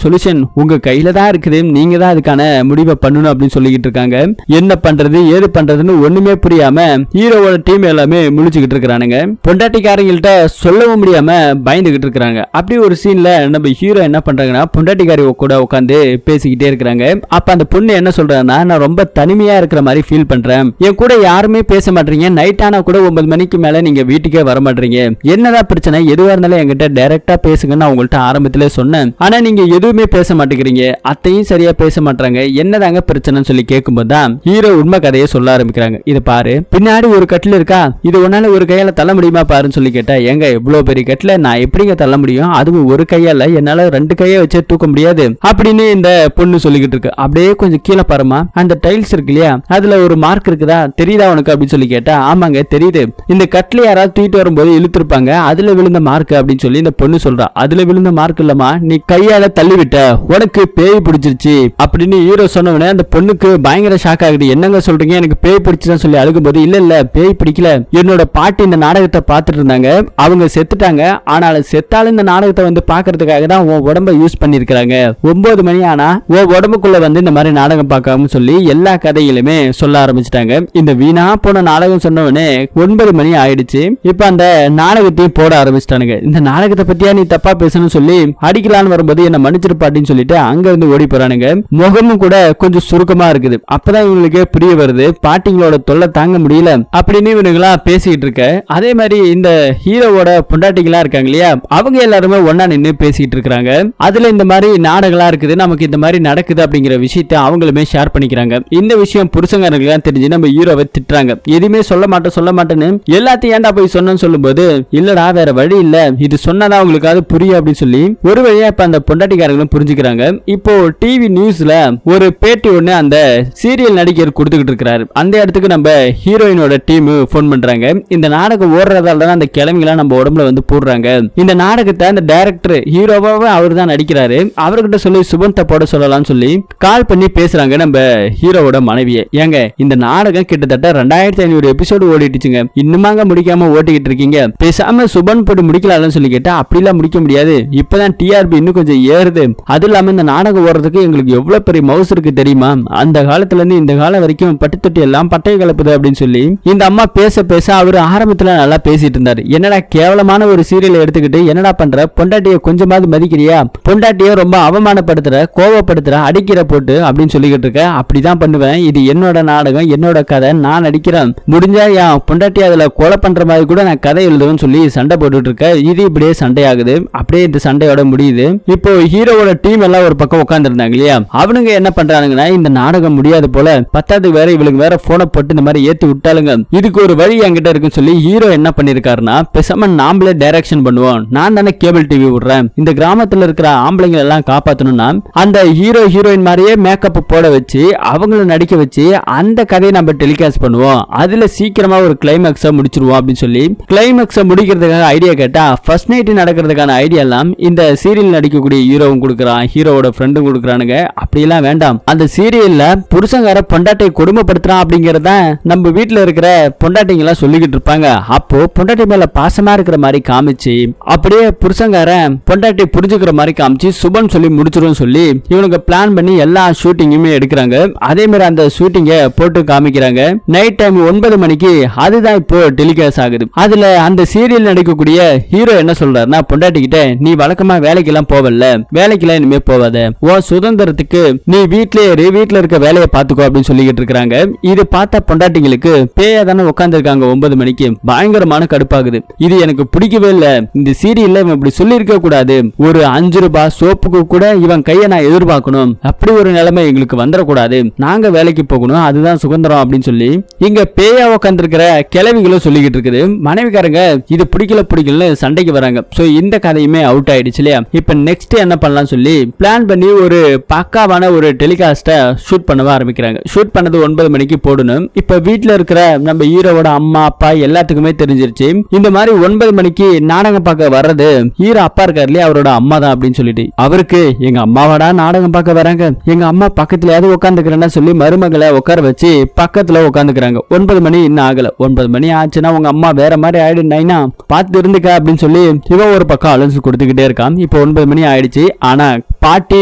சொல்யூஷன் உங்க கையில தான் இருக்குது, நீங்க தான் அதுக்கான முடிவை பண்ணணும் அப்படின்னு சொல்லிக்கிட்டு இருக்காங்க. என்ன பண்றது ஏது பண்றதுன்னு ஒண்ணுமே புரியாம ஹீரோவோட டீம் எல்லாமே முழிச்சுக்கிட்டு இருக்கிறானுங்க. பொண்டாட்டிக்காரங்கள்ட்ட சொல்லவும் முடியாம பயந்துகிட்டு இருக்கிறாங்க. அப்படி ஒரு சீன்ல நம்ம ஹீரோ என்ன பண்றாங்கன்னா, பொண்டாட்டிக்காரி கூட உட்காந்து பேசிக்கிட்டே இருக்கிறாங்க. அப்ப அந்த பொண்ணு என்ன சொல்றாங்கன்னா, நான் ரொம்ப தனிமையா இருக்கிற மாதிரி ஃபீல் பண்றேன், என் கூட யாருமே பேச மாட்டீங்க, நைட் ஆனா கூட 9 மணிக்கு மேல நீங்க வீட்டுக்கே வர மாட்டீங்க, என்னதான் பிரச்சனை, எதுவா இருந்தாலும் என்கிட்ட டைரக்டா பேசுங்கன்னு நான் உங்கள்ட்ட ஆரம்பத்திலே சொன்னேன், ஆனா நீங்க எதுவுமே பேச மாட்டேங்கிறீங்க, அத்தையும் சரியா பேச மாட்டாங்க, என்னதாங்க பிரச்சனைன்னு சொல்லி கேட்கும்போது தான் ஹீரோ உண்மை கதையை சொல்ல ஆரம்பிக்கிறாங்க. இது பாரு, பின்னாடி ஒரு கட்டில் இருக்கா, இது ஒன்னால ஒரு கையால தள்ள முடியுமா பாருன்னு சொல்லி கேட்டா, எங்க இவ்வளவு பெரிய கட்டில நான் எப்படிங்க தள்ள முடியும், அதுவும் ஒரு கையால என்னால 2 கையை வச்சே தூக்க முடியாது அப்படின்னு இந்த பொண்ணு சொல்லிக்கிட்டு இருக்கு. அப்படியே கொஞ்சம் கீழே பாருமா, அந்த டைல்ஸ் இருக்கு இல்லையா, அதுல ஒரு மார்க் இருக்குதா, தெரியுதா உனக்கு அப்படின்னு சொல்லி கேட்டா, ஆமாங்க தெரியுது, இந்த கட்டில யாராவது தூக்கிட்டு வரும்போது இழுத்துருப்பாங்க, அதுல விழுந்த மார்க் அப்படின்னு சொல்லி இந்த பொண்ணு சொல்றா. அதுல விழுந்த மார்க் இல்லமா, நீ கையால தள்ளிவிட்ட, உனக்கு பேய் பிடிச்சிருச்சு அப்படின்னு ஹீரோ சொன்னவனே அந்த பொண்ணுக்கு பயங்கர ஷாக் ஆகுது. என்னங்க சொல்றீங்க, எனக்கு பேய் பிடிச்சுதான் சொல்லி அழுகும்போது, இல்ல இல்ல பேய் பிடிக்கல, என்னோட பாட்டி இந்த நாடகத்தை பார்த்துட்டு இருந்தாங்க, அவங்க செத்துட்டாங்க, ஆனாலும் செத்தாலும் இந்த நாடகத்தை வந்து பாக்குறதுக்காக தான் உன் உடம்ப யூஸ் பண்ணிருக்காங்க, 9 மணி ஆனா உன் உடம்புக்குள்ள வந்து இந்த மாதிரி நாடகம் பார்க்காம சொல்லி எல்லா கதைகளுமே சொல்ல ஆரம்பிச்சிட்டாங்க. இந்த வீணா போன நாடகம் சொன்னவனே 9 மணி ஆயிடுச்சு. இப்ப அந்த நாடகத்தையும் போட ஆரம்பிச்சிட்டானுங்க. இந்த நாடகத்தை பத்தியா நீ தப்பா பேசணும்னு சொல்லி அடிக்கலான்னு வரும்போது என்ன மன்னிச்சிருப்பா அப்படின்னு சொல்லிட்டு அங்க இருந்து ஓடி போறானுங்க. முகமும் கூட கொஞ்சம் சுருக்கமா இருக்குது. அப்பதான் இவங்களுக்கு புரிய வருது, பாட்டிங்களோட தொல்லை தாங்க முடியல அப்படின்னு இவனுங்களா பேசிக்கிட்டு இருக்க. அதே மாதிரி இந்த ஹீரோவோட பொண்டாட்டிகளா இருக்காங்க இல்லையா, அவங்க எல்லாருமே ஒன்னா நின்று பேசிக்கிட்டு இருக்காங்க. அதுல இந்த மாதிரி நாடகங்களா இருக்குது, நமக்கு இந்த மாதிரி நடக்குது அப்படிங்கிற விஷயத்தை அவங்களுமே ஷேர் பண்ணிக்கிறாங்க. இந்த விஷயம் புருஷங்காரங்களுக்கு தெரிஞ்சு நம்ம ஹீரோவை திட்டுறாங்க. எதுவுமே சொல்ல மாட்டேன்னு எல்லாத்தையும் ஏன்டா போய் சொன்னு சொல்லும்போது, இல்லடா வேற வழி இல்ல, இது சொன்னதா உங்களுக்கு அது புரியும் அப்படின்னு சொல்லி ஒரு வழியா இப்ப அந்த பொண்டாட்டிக்காரங்களும் புரிஞ்சுக்கிறாங்க. இப்போ டிவி நியூஸ்ல ஒரு பேட்டி ஒண்ணு அந்த சீரியல் நடிகர் கொடுத்துக்கிட்டு இருக்காரு. அந்த இடத்துக்கு நம்ம ஹீரோயினோட டீம் போன் பண்றாங்க. இந்த நாடகம் ஓடுறதால தான் அந்த கிழமைகளாம் நம்ம உடம்புல வந்து போடுறாங்க, இந்த நாடகத்தை அந்த டைரக்டர் ஹீரோவாவே அவர் தான் நடிக்கிறாரு, அவர்கிட்ட சொல்லி சுபந்த போட சொல்லலாம்னு சொல்லி கால் பண்ணி பேசுறாங்க நம்ம ஹீரோவோட மனைவியை. ஏங்க இந்த நாடகம் கிட்டத்தட்ட 2500 எபிசோடு ஓடிட்டுச்சுங்க, இன்னுமாங்க முடிக்காம ஓட்டிக்கிட்டு இருக்கீங்க, பேசாம சுபன் போட்டு முடிக்கலாம்னு சொல்லி கேட்டா, அப்படிலாம் முடிக்க முடியாது, இப்பதான் டிஆர்பி இன்னும் கொஞ்சம் ஏறுது, அது இல்லாம இந்த நாடகம் ஓடுறதுக்கு எங்களுக்கு எவ்வளவு பெரிய மவுஸ் இருக்கு தெரியுமா, அந்த காலத்துல இருந்து இந்த காலம் வரைக்கும் பட்டு தொட்டி எல்லாம் பட்டையை கலப்புது அப்படின்னு சொல்லி இந்த அம்மா பேச பேச அவர் ஆரம்பத்துல நல்லா பேசிட்டு இருந்தாரு. என்னடா கேவலமான ஒரு சீரியலை எடுத்துக்கிட்டு என்னடா பண்ற, பொண்டாட்டியை கொஞ்சமாவது மதிக்கிறியா, பொண்டாட்டியை ரொம்ப அவமானப்படுத்துற, கோவப்படுத்துற, அடிக்கிற போட்டு அப்படின்னு சொல்லிக்கிட்டு இருக்க, அப்படிதான் பண்ணுவேன், இது என்னோட நாடகம், என்னோட கதை, நான் நடிக்கிறேன், முடிஞ்சா என் பொண்டாட்டி அதுல கொலை பண்ற மாதிரி கூட நான் கதை எழுதுவேன்னு சொல்லி சண்டை போட்டுட்டு இருக்க. இது இப்படியே சண்டையாகுது. அப்படியே இந்த சண்டையோட முடியுது. முடியுது. இப்போ ஹீரோவோட டீம் எல்லாம் ஒரு பக்கம் உட்கார்ந்து இருந்தாங்க இல்லையா, அவனுங்க என்ன பண்றானுங்கன்னா இந்த நாடகம் முடியாது போல, 10வது வேற இவளுக்கு வேற போனை போட்டு இந்த மாதிரி ஏத்தி விட்டாலுங்க, இதுக்கு ஒரு வழி என்கிட்ட இருக்குன்னு சொல்லி ஹீரோ என்ன பண்ணிருக்காருன்னா, பேசாம நாமளே டைரக்ஷன் பண்ணுவோம், நான் தானே கேபிள் டிவி விடுறேன், இந்த கிராமத்துல இருக்கிற ஆம்பளைங்க எல்லாம் காப்பாத்தணும்னா அந்த ஹீரோ ஹீரோயின் மாதிரியே மேக்கப் போட வச்சு அவங்கள நடிக்க வச்சு அந்த கதையை நம்ம டெலிகாஸ்ட் பண்ணுவோம், அதுல சீக்கிரமா ஒரு கிளைமேக்ஸை முடிச்சிருவோம் அப்படின்னு சொல்லி கிளைமேக்ஸை முடிக்கிறதுக்காக ஐடியா கேட்டா ஃபர்ஸ்ட் நைட் நடக்கிறதுக்கான ஐடியா எல்லாம் இந்த சீரியல் நடிக்கக்கூடிய ஹீரோவும் கொடுக்குறான், ஹீரோவோட ஃப்ரெண்டும் கொடுக்குறானுங்க. அப்படியெல்லாம் வேண்டாம், அந்த சீரியல்ல புருஷங்கார பொண்டாட்டியை கொடுமைப்படுத்துறான் அப்படிங்கறத நம்ம வீட்டுல இருக்கிற பொண்டாட்டிங்க எல்லாம் சொல்லிக்கிட்டு இருப்பாங்க. அப்போ பொண்டாட்டி மேல பாசமா இருக்கிற மாதிரி காமிச்சு அப்படியே புருஷங்கார பொண்டாட்டி புரிஞ்சுக்கிற மாதிரி காமிச்சு சுபன் சொல்லி முடிச்சிரும் சொல்லி இவனுக்கு பிளான் பண்ணி எல்லா ஷூட்டிங்குமே எடுக்கிறாங்க. அதே மாதிரி அந்த ஷூட்டிங்க போட்டு காமிக்கிறாங்க. நைட் டைம் 9 மணிக்கு அதுதான் இப்போ டெலிகாஸ்ட் ஆகுது. அதுல அந்த சீரியல் நடிக்கக்கூடிய ஹீரோ என்ன சொல்றாருன்னா, பொண்டாட்டி கிட்ட நீ வழக்கமா வேலைக்கு எல்லாம் போவல, வேலைக்கு எல்லாம் இனிமே போவாத, ஓ சுதந்திரத்துக்கு நீ வீட்டுல இருக்க வேலையை பாத்துக்கோ அப்படின்னு சொல்லிக்கிட்டு இருக்காங்க. இது பார்த்த பொண்டாட்டிங்களுக்கு பேயா தானே உட்கார்ந்து இருக்காங்க 9 மணிக்கு, பயங்கரமான கடுப்பாகுது. இது எனக்கு பிடிக்கவே இல்ல, இந்த சீரியல்ல இவன் இப்படி சொல்லி இருக்க கூடாது, ஒரு 5 ரூபாய் சோப்புக்கு கூட இவன் கையை நான் எதிர்பார்க்கணும், அப்படி ஒரு நிலைமை எங்களுக்கு வந்துடக்கூடாது, நாங்க வேலைக்கு போகணும், அதுதான் சுதந்திரம் அப்படின்னு சொல்லி இங்க பேயா உட்கார்ந்து இருக்கிற கிழவிகளும் சொல்லிக்கிட்டு இருக்குது. மனைவிக்காரங்க இது பிடிக்கல சண்டைக்கு வராங்க. சோ இந்த கதையுமே அவுட் ஆயிடுச்சு இல்லையா. இப்ப நெக்ஸ்ட் என்ன பண்ணலாம் சொல்லி பிளான் பண்ணி ஒரு பக்காவான ஒரு டெலிகாஸ்ட ஷூட் பண்ண ஆரம்பிக்கிறாங்க. ஷூட் பண்ணது 9 மணிக்கு போடணும். இப்ப வீட்டுல இருக்கிற நம்ம ஹீரோவோட அம்மா அப்பா எல்லாத்துக்குமே தெரிஞ்சிருச்சு இந்த மாதிரி 9 மணிக்கு நாடகம் பார்க்க வர்றது ஹீரோ அப்பா இருக்காரு இல்லையா, அவரோட அம்மா தான் அப்படின்னு சொல்லிட்டு அவருக்கு எங்க அம்மாவாடா நாடகம் பார்க்க வராங்க, எங்க அம்மா பக்கத்துலயாவது உட்காந்துக்கிறேன்னு சொல்லி மருமகளை உட்கார வச்சு பக்கத்துல உட்காந்துக்கிறாங்க. 9 மணி இன்னும் ஆகல. 9 மணி ஆச்சுன்னா உங்க அம்மா வேற மாதிரி ஆயிடுனா பார்த்து இருந்துக்க அப்படின்னு சொல்லி இவன் ஒரு பக்கம் அலன்ஸ் கொடுத்துக்கிட்டே இருக்கான். இப்போ 9 மணி ஆயிடுச்சு. ஆனா பாட்டி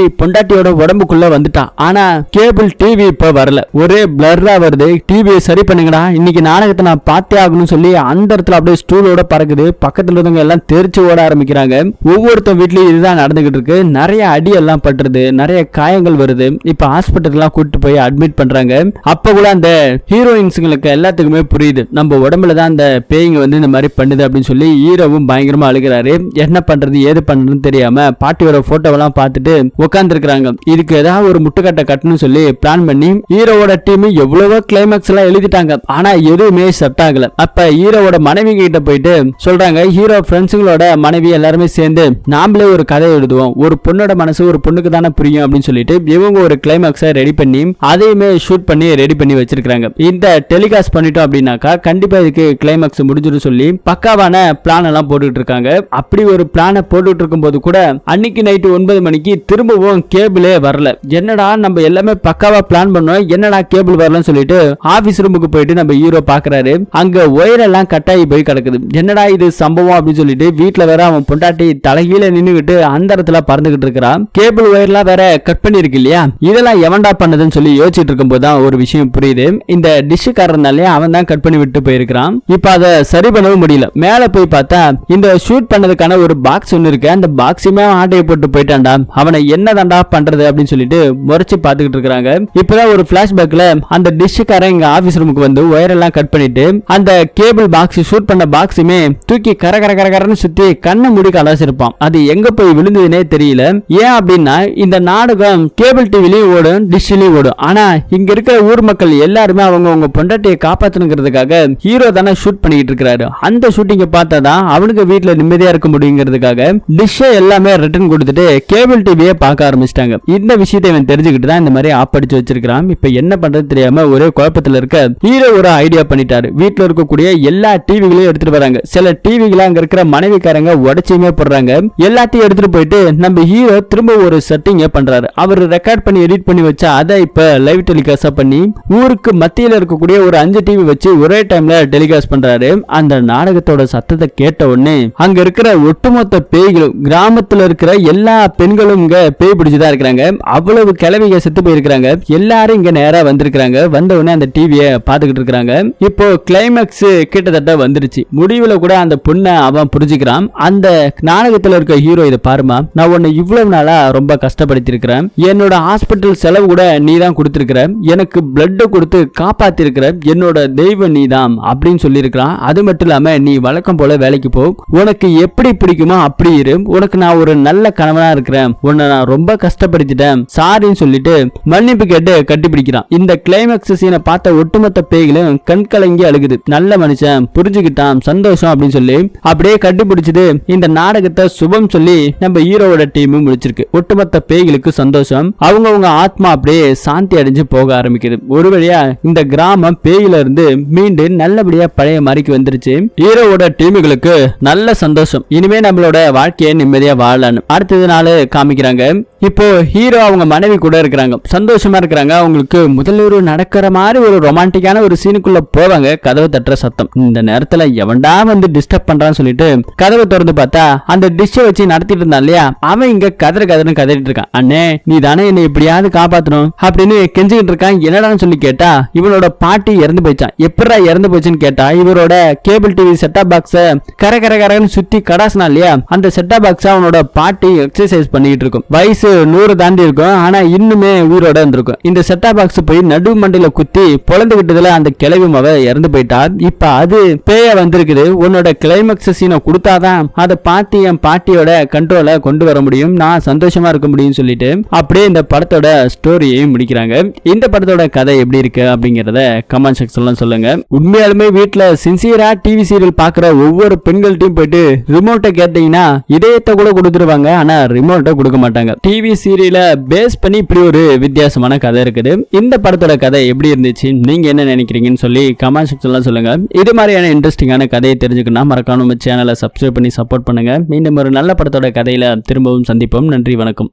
பொண்டாட்டியோட உடம்புக்குள்ள வந்துட்டான். ஆனா கேபிள் டிவி இப்ப வரல, ஒரே பிளர்ரா வருது. டிவியை சரி பண்ணுங்கடா, இன்னைக்கு நாடகத்தை நான் பார்த்தே ஆகணும்னு சொல்லி அந்த இடத்துல அப்படியே ஸ்டூலோட பறக்குது. பக்கத்துல இருந்தவங்க எல்லாம் தெரிச்சு ஓட ஆரம்பிக்கிறாங்க. ஒவ்வொருத்த வீட்லயும் இதுதான் நடந்துகிட்டு இருக்கு. நிறைய அடி எல்லாம் பட்டுறது, நிறைய காயங்கள் வருது. இப்ப ஹாஸ்பிட்டல் எல்லாம் கூட்டு போய் அட்மிட் பண்றாங்க. அப்ப கூட அந்த ஹீரோயின்ஸுங்களுக்கு எல்லாத்துக்குமே புரியுது நம்ம உடம்புல தான் அந்த பேய்ங்க வந்து இந்த மாதிரி பண்ணுது அப்படின்னு சொல்லி ஹீரோவும் பயங்கரமா அழுகிறாரு. என்ன பண்றது ஏது பண்றதுன்னு தெரியாம பாட்டியோட போட்டோவெல்லாம் பார்த்துட்டு உட்கார்ந்து இருக்காங்க. இதுக்கு ஏதாவது ஒரு முட்டுக்கட்டை கட்டணும்னு சொல்லி பிளான் பண்ணி ஹீரோவோட டீம் எவ்வளவோ கிளைமேக்ஸ் எல்லாம் எழுதிட்டாங்க. ஆனா எதுவுமே செட் ஆகல. அப்ப ஹீரோவோட மனைவி கிட்ட போயிட்டு சொல்றாங்க, ஹீரோ ஃப்ரெண்ட்ஸுங்களோட மனைவி எல்லாருமே சேர்ந்து நாமளே ஒரு கதை எழுதுவோம், ஒரு பொண்ணோட மனசு ஒரு பொண்ணுக்கு தானே புரியும் அப்படின்னு சொல்லிட்டு இவங்க ஒரு கிளைமேக்ஸை ரெடி பண்ணி அதையுமே ஷூட் பண்ணி ரெடி பண்ணி வச்சிருக்காங்க. இந்த டெலிகாஸ்ட் பண்ணிட்டோம் அப்படின்னாக்கா கண்டிப்பா இதுக்கு கிளைமேக்ஸ் முடிஞ்சிடும் சொல்லி பக்காவான பிளான் எல்லாம் போட்டுட்டு இருக்காங்க. அப்படி ஒரு பிளானை போட்டுட்டு இருக்கும் போது கூட அன்னைக்கு நைட்டு 9 மணிக்கு திரும்பவும் கேபிளே வரல. என்னடா நம்ம எல்லாமே பக்காவா பிளான் பண்ணோம், என்னடா கேபிள் வரலன்னு சொல்லிட்டு ஆபீஸ் ரூமுக்கு போயிட்டு நம்ம ஹீரோ பாக்குறாரு. அங்க ஒயர் எல்லாம் கட்டாயி போய் கிடக்குது. என்னடா இது சம்பவம் அப்படின்னு சொல்லிட்டு வீட்டுல வேற அவன் பொண்டாட்டி தலைகீழ நின்னுகிட்டு அந்த இடத்துல பறந்துகிட்டு இருக்கிறான். கேபிள் ஒயர்லாம் வேற கட் பண்ணி இருக்கு இல்லையா, இதெல்லாம் எவன்டா பண்ணதுன்னு சொல்லி யோசிச்சுட்டு இருக்கும் போதுதான் ஒரு விஷயம் புரியுது. இந்த டிஷ்காரனாலே அவன் தான் கட் பண்ணி விட்டு போயிருக்கான். இப்ப அதை சரி பண்ணவும் முடியல. மேல போய் பார்த்தா இந்த ஷூட் பண்ணதுக்கான ஒரு பாக்ஸ் ஒன்னு இருக்கு. அந்த பாக்ஸுமே ஆட்டையை போட்டு போயிட்டான்டா, அவனை என்னதான்டா பண்றது அப்படின்னு சொல்லிட்டு முறைச்சு பாத்துக்கிட்டு இருக்காங்க. இப்பதான் ஒரு பிளாஷ்பேக்ல அந்த டிஷ்காரன் இங்க ஆபீஸ் ரூமுக்கு வந்து ஒயர் எல்லாம் கட் பண்ணிட்டு அந்த கேபிள் பாக்ஸ் ஷூட் பண்ண பாக்ஸுமே தூக்கி கரகரன்னு சுத்தி கண்ணை மூடி கலாசிருப்பான். அது எங்க போய் விழுந்ததுனே தெரியல. ஏன் அப்படின்னா இந்த நாடகம் கேபிள் டிவிலையும் ஓடும், டிஷ்லயும் ஓடும். ஆனா இங்க இருக்கிற ஊர் மக்கள் எல்லாருமே அவங்க பொண்டாட்டியை காப்பாத்தணுங்கிறதுக்காக ஹீரோ தானே ஷூட் பண்ணிட்டு இருக்காரு. அந்த ஷூட்டிங்க பார்த்தாதான் அவனுக்கு வீட்டுல நிம்மதியா இருக்க முடியுங்கிறதுக்காக டிஷ்ஷை எல்லாமே ரிட்டர்ன் கொடுத்துட்டு கேபிள் டிவியை பார்க்க ஆரம்பிச்சிட்டாங்க. இந்த விஷயத்தை இவன் தெரிஞ்சுக்கிட்டு தான் இந்த மாதிரி ஆப்படிச்சு வச்சிருக்கான். இப்ப என்ன பண்றது தெரியாம ஒரே குழப்பத்துல இருக்க ஹீரோ ஒரு ஐடியா பண்ணிட்டாரு. வீட்டுல இருக்கக்கூடிய எல்லா டிவிகளையும் எடுத்துட்டு வராங்க. சில டிவிகளை அங்க இருக்கிற மனைவிக்காரங்க உடச்சுமே போடுறாங்க. எல்லாத்தையும் எடுத்துட்டு போயிட்டு நம்ம ஹீரோ திரும்ப ஒரு செட்டிங்க பண்றாரு. அவர் ரெக்கார்ட் பண்ணி எடிட் பண்ணி வச்சா அதை இப்ப லைவ் டெலிகாஸ்ட் பண்ணி ஊருக்கு மத்தியில இருக்கக்கூடிய ஒரு 5 டிவி வச்சு ஒரே டைம்ல டெலிகாஸ்ட் பண்றாரு. அந்த நாடகத்தோட சத்தத்தை கேட்ட உடனே அங்க இருக்கிற ஒட்டுமொத்த பேய்களும் கிராமத்துல இருக்கிற எல்லா பெண்களும் இங்க பேய் பிடிச்சுதான் இருக்கிறாங்க. அவ்வளவு கிளவிங்க செத்து போயிருக்காங்க. எல்லாரும் இங்க நேரா வந்திருக்காங்க. வந்த உடனே அந்த டிவியை பாத்துக்கிட்டு இருக்காங்க. இப்போ கிளைமேக்ஸ் கிட்டத்தட்ட வந்துருச்சு. முடிவுல கூட அந்த பொண்ணை அவன் புரிஞ்சுக்கிறான். அந்த நாடகத்துல இருக்க ஹீரோ, இதை பாருமா, நான் உன்னை இவ்வளவு நாளா ரொம்ப கஷ்டப்படுத்தி இருக்கிறேன், என்னோட ஹாஸ்பிட்டல் செலவு கூட நீ தான் கொடுத்திருக்கிற, எனக்கு பிளட் கொடுத்து காப்பாத்தி இருக்கிற, என்னோட தெய்வம் நீதான் அப்படின்னு சொல்லியிருக்கிறான். அது மட்டும் இல்லாம நீ வழக்கம் போல வேலைக்கு போ, உனக்கு எப்படி பிடிக்குமோ அப்படி இரு, உனக்கு நான் நான் ஒரு நல்ல கணவனா இருக்கிறேன், உன்னை நான் ரொம்ப கஷ்டப்படுத்திட்டேன், சாரின்னு சொல்லிட்டு மன்னிப்பு கேட்டு கட்டிப்பிடிக்கிறான். இந்த கிளைமேக்ஸ் சீனை பார்த்த ஒட்டுமொத்த பேய்களும் கண் கலங்கி அழுகுது. நல்ல மனுஷன், புரிஞ்சுக்கிட்டான், சந்தோஷம் அப்படின்னு சொல்லி அப்படியே கட்டிப்பிடிச்சது. இந்த நாடகத்தை சுபம் சொல்லி நம்ம ஹீரோவோட டீமும் முடிச்சிருக்கு. ஒட்டுமொத்த பேய்களுக்கு சந்தோஷம், அவங்கவுங்க ஆத்மா அப்படியே சாந்தி அடைஞ்சு போக ஆரம்பிக்குது. ஒரு வழியா இந்த கிராமம் பேயில இருந்து மீண்டும் நல்லபடியா பழைய மாதிரிக்கு வந்துருச்சு. ஹீரோவோட டீமுகளுக்கு நல்ல சந்தோஷம், இனிமே நம்மளோட வாழ்க்கையை நிம்மதியா வாழலான்னு. அடுத்தது நாள் காமிக்கிறாங்க. இப்போ ஹீரோ அவங்க மனைவி கூட இருக்கிறாங்க, சந்தோஷமா இருக்கிறாங்க. அவங்களுக்கு முதல்ல நடக்கிற மாதிரி ஒரு ரொமான்டிக்கான ஒரு சீனுக்குள்ள போவாங்க. கதவை தட்டுற சத்தம். இந்த நேரத்துல எவன்டா வந்து டிஸ்டர்ப் பண்றான்னு சொல்லிட்டு கதவை திறந்து பார்த்தா அந்த டிஷ்ஷை வச்சு நடத்திட்டு இருந்தான் இல்லையா, அவன் இங்க கதறன்னு கதறிட்டு இருக்கான். அண்ணே, நீ தானே என்னை எப்படியாவது காப்பாத்தணும் அப்படின்னு கெஞ்சிக்கிட்டு இருக்கான். என்னடான்னு சொல்லி கேட்டா இவனோட பாட்டி இறந்து போயிச்சான். எப்படா இறந்து போச்சுன்னு கேட்டா இவரோட கேபிள் டிவி செட்டா பாக்ஸ கரன்னு சுத்தி கடாசனா இல்லையா, அந்த செட்டா பாக்ஸ் அவனோட பாட்டி எக்ஸசைஸ் பண்ணிட்டு இருக்கும். வயசு 100 தாண்டி இருக்கும், ஆனா இன்னுமே உயிரோட இருந்திருக்கும். இந்த செட்டா பாக்ஸ் போய் நடு மண்டையில குத்தி பொழந்து விட்டதுல அந்த கிளவி மவ இறந்து போயிட்டா. இப்ப அது பேய வந்திருக்குது. உன்னோட கிளைமேக்ஸ் சீனை கொடுத்தாதான் அதை பார்த்து என் பாட்டியோட கண்ட்ரோல கொண்டு வர முடியும், நான் சந்தோஷமா இருக்க முடியும் சொல்லிட்டு அப்படியே இந்த படத்தோட ஸ்டோரியையும் முடிக்கிறாங்க. இந்த படத்தோட கதை எப்படி இருக்கு அப்படிங்கறத கமெண்ட் செக்ஷன்ல சொல்லுங்க. உண்மையாலுமே வீட்டுல சின்சியரா டிவி சீரியல் பாக்குற ஒவ்வொரு பெண்கள்ட்டையும் போயிட்டு ரிமோட்டை கேட்டீங்கன்னா இதயத்தை கூட கொடுத்துருவாங்க, ஆனா ரிமோட்டை கொடுக்க மாட்டாங்க. டிவி சீரியல பேஸ் பண்ணி இப்படி ஒரு வித்தியாசமான கதை இருக்குது. இந்த படத்தோட கதை எப்படி இருந்துச்சு, நீங்க என்ன நினைக்கிறீங்கன்னு சொல்லி கமெண்ட் செக்ஷன்ல சொல்லுங்க. இது மாதிரியான இன்ட்ரெஸ்டிங்கான கதையை தெரிஞ்சுக்கணும் மறக்காம நம்ம சேனலை சப்ஸ்கிரைப் பண்ணி சப்போர்ட் பண்ணுங்க. மீண்டும் ஒரு நல்ல படத்தோட கதையில திரும்பவும் சந்திப்போம். நன்றி, வணக்கம்.